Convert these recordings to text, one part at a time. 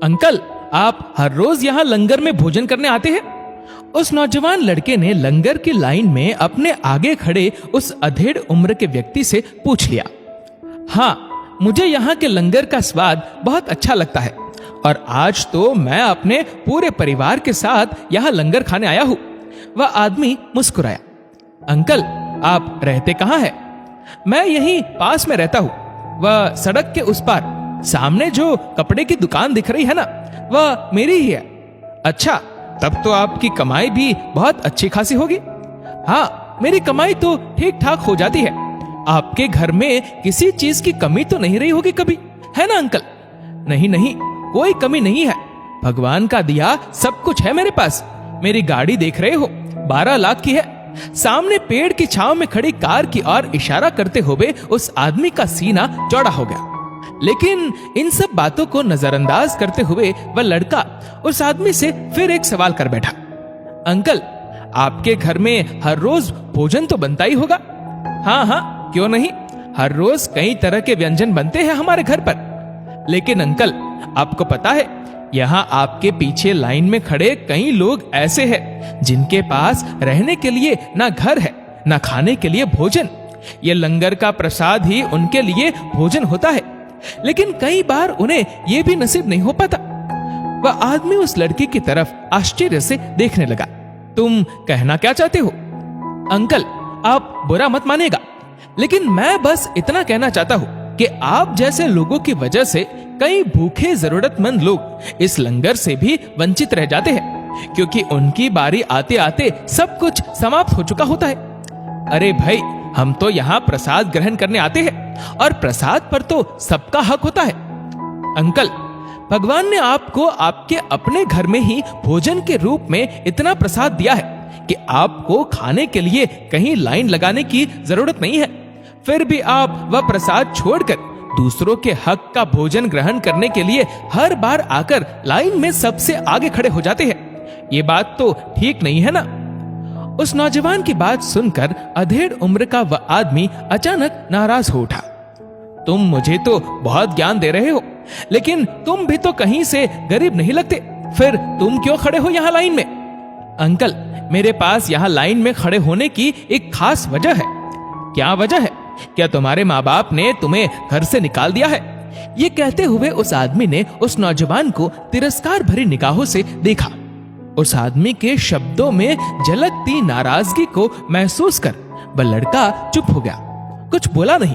Uncle, आप हर रोज यहाँ लंगर में भोजन करने आते हैं? उस नौजवान लड़के ने लंगर की लाइन में अपने आगे खड़े उस अधेड़ उम्र के व्यक्ति से पूछ लिया। हाँ, मुझे यहाँ के लंगर का स्वाद बहुत अच्छा लगता है और आज तो मैं अपने पूरे परिवार के साथ यहाँ लंगर खाने आया हूँ। वह आदमी मुस्कुराया। अंकल, आप रहते कहाँ हैं? मैं यहीं पास में रहता हूँ। वह सड़क के उस पार सामने जो कपड़े की दुकान दिख रही है ना, वह मेरी ही है। अच्छा, तब तो आपकी कमाई भी बहुत अच्छी खासी होगी। हाँ, मेरी कमाई तो ठीक ठाक हो जाती है। आपके घर में किसी चीज की कमी तो नहीं रही होगी कभी, है ना अंकल? नहीं नहीं, कोई कमी नहीं है। भगवान का दिया सब कुछ है मेरे पास। मेरी गाड़ी देख रहे हो, 12 लाख की है। सामने पेड़ की छांव में खड़ी कार की ओर इशारा करते हुए उस आदमी का सीना चौड़ा हो गया। लेकिन इन सब बातों को नजरअंदाज करते हुए वह लड़का उस आदमी से फिर एक सवाल कर बैठा। अंकल, आपके घर में हर रोज भोजन तो बनता ही होगा? हाँ हाँ, क्यों नहीं, हर रोज कई तरह के व्यंजन बनते हैं हमारे घर पर। लेकिन अंकल, आपको पता है, यहाँ आपके पीछे लाइन में खड़े कई लोग ऐसे हैं जिनके पास रहने के लिए ना घर है, ना खाने के लिए भोजन। ये लंगर का प्रसाद ही उनके लिए भोजन होता है, लेकिन कई बार उन्हें यह भी नसीब नहीं हो पाता। वह आदमी उस लड़की की तरफ आश्चर्य से देखने लगा। तुम कहना क्या चाहते हो? अंकल, आप बुरा मत मानिएगा, लेकिन मैं बस इतना कहना चाहता हूँ कि आप जैसे लोगों की वजह से कई भूखे जरूरतमंद लोग इस लंगर से भी वंचित रह जाते हैं, क्योंकि उनकी बारी आते आते सब कुछ समाप्त हो चुका होता है। अरे भाई, हम तो यहाँ प्रसाद ग्रहण करने आते हैं और प्रसाद पर तो सबका हक होता है। अंकल, भगवान ने आपको आपके अपने घर में ही भोजन के रूप में इतना प्रसाद दिया है कि आपको खाने के लिए कहीं लाइन लगाने की जरूरत नहीं है। फिर भी आप वह प्रसाद छोड़कर दूसरों के हक का भोजन ग्रहण करने के लिए हर बार आकर लाइन में सबसे आगे खड़े हो जाते हैं। ये बात तो ठीक नहीं है ना? उस नौजवान की बात सुनकर अधेड़ उम्र का वह आदमी अचानक नाराज हो उठा। तुम मुझे तो बहुत ज्ञान दे रहे हो, लेकिन तुम भी तो कहीं से गरीब नहीं लगते। फिर तुम क्यों खड़े हो यहाँ लाइन में? अंकल, मेरे पास यहाँ लाइन में खड़े होने की एक खास वजह है। क्या वजह है? क्या तुम्हारे माँ बाप ने तुम्हें घर से निकाल दिया है? ये कहते हुए उस आदमी ने उस नौजवान को तिरस्कार भरी निगाहों से देखा। उस आदमी के शब्दों में झलकती नाराजगी को महसूस कर वह लड़का चुप हो गया, कुछ बोला नहीं।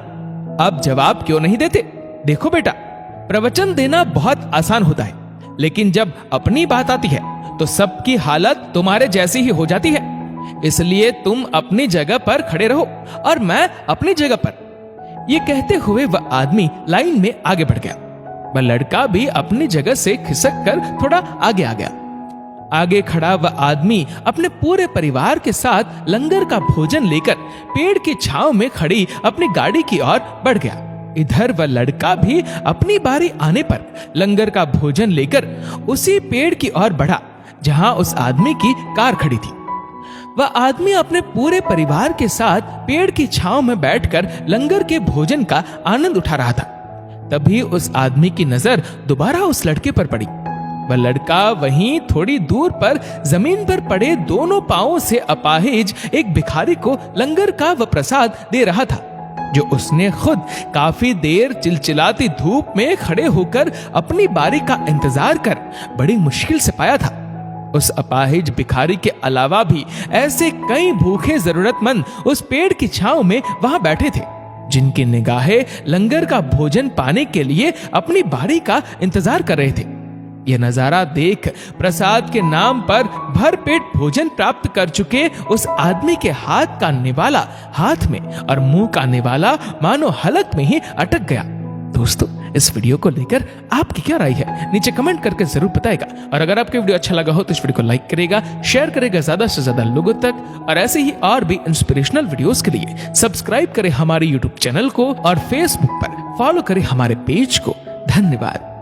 अब जवाब क्यों नहीं देते? देखो बेटा, प्रवचन देना बहुत आसान होता है, लेकिन जब अपनी बात आती है तो सबकी हालत तुम्हारे जैसी ही हो जाती है। इसलिए तुम अपनी जगह पर खड़े रहो और मैं अपनी जगह पर। ये कहते हुए वह आदमी लाइन में आगे बढ़ गया। वह लड़का भी अपनी जगह से खिसक कर थोड़ा आगे आ गया। आगे खड़ा वह आदमी अपने पूरे परिवार के साथ लंगर का भोजन लेकर पेड़ की छांव में खड़ी अपनी गाड़ी की ओर बढ़ गया। इधर वह लड़का भी अपनी बारी आने पर लंगर का भोजन लेकर उसी पेड़ की ओर बढ़ा जहां उस आदमी की कार खड़ी थी। वह आदमी अपने पूरे परिवार के साथ पेड़ की छांव में बैठकर लंगर के भोजन का आनंद उठा रहा था। तभी उस आदमी की नजर दोबारा उस लड़के पर पड़ी। वह लड़का वहीं थोड़ी दूर पर जमीन पर पड़े दोनों पांवों से अपाहिज एक भिखारी को लंगर का वह प्रसाद दे रहा था, जो उसने खुद काफी देर चिलचिलाती धूप में खड़े होकर अपनी बारी का इंतजार कर बड़ी मुश्किल से पाया था। उस अपाहिज भिखारी के अलावा भी ऐसे कई भूखे जरूरतमंद उस पेड़ की छांव में वहां बैठे थे, जिनकी निगाहें लंगर का भोजन पाने के लिए अपनी बारी का इंतजार कर रहे थे। यह नजारा देख प्रसाद के नाम पर भरपेट भोजन प्राप्त कर चुके उस आदमी के हाथ का निवाला हाथ में और मुंह का निवाला मानो हलक में ही अटक गया। दोस्तों, इस वीडियो को लेकर आपकी क्या राय है, नीचे कमेंट करके जरूर बताएगा। और अगर आपको वीडियो अच्छा लगा हो तो इस वीडियो को लाइक करेगा, शेयर करेगा ज्यादा से ज्यादा लोगों तक। और ऐसे ही और भी इंस्पिरेशनल वीडियोस के लिए सब्सक्राइब करें हमारे यूट्यूब चैनल को और फेसबुक पर फॉलो करें हमारे पेज को। धन्यवाद।